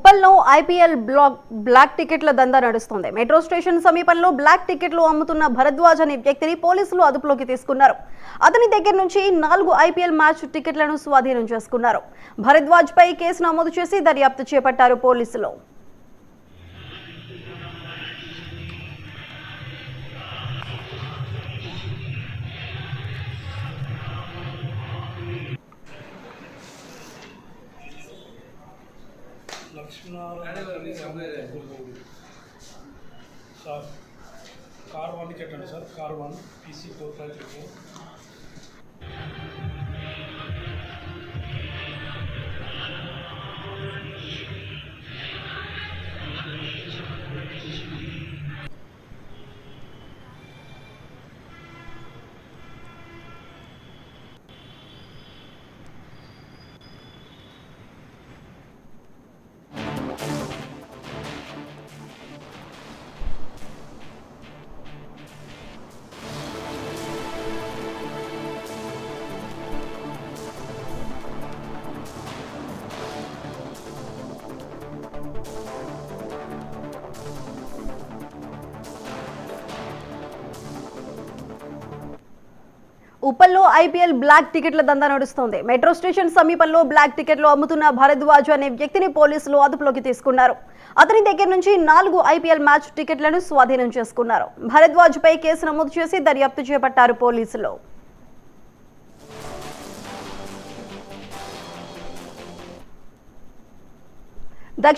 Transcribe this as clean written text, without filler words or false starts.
ఉప్పల్లో IPL black టికెట్ల దందా నడుస్తుంది. మెట్రో స్టేషన్ సమీపంలో బ్లాక్ టికెట్లు అమ్ముతున్న భరద్వాజ్ అనే వ్యక్తిని పోలీసులు అదుపులోకి తీసుకున్నారు. అతని దగ్గర నుంచి 4 ఐపీఎల్ మ్యాచ్ టికెట్లను స్వాధీనం చేసుకున్నారు. భరద్వాజ్ పై కేసు నమోదు చేసి దర్యాప్తు చేపట్టారు పోలీసులు. Sir car 1 ticket sir, car 1 PC 4534. ఉప్పల్లో ఐపీఎల్ బ్లాక్ టికెట్ల దందా నడుస్తోంది. మెట్రో స్టేషన్ సమీపంలో బ్లాక్ టికెట్లు అమ్ముతున్న భరద్వాజ్ అనే వ్యక్తిని పోలీసులు అదుపులోకి తీసుకున్నారు. అతని దగ్గర నుంచి 4 ఐపీఎల్ మ్యాచ్ టికెట్లను స్వాధీనం చేసుకున్నారు. భరద్వాజ్ పై కేసు నమోదు చేసి దర్యాప్తు చేపట్టారు పోలీసులు.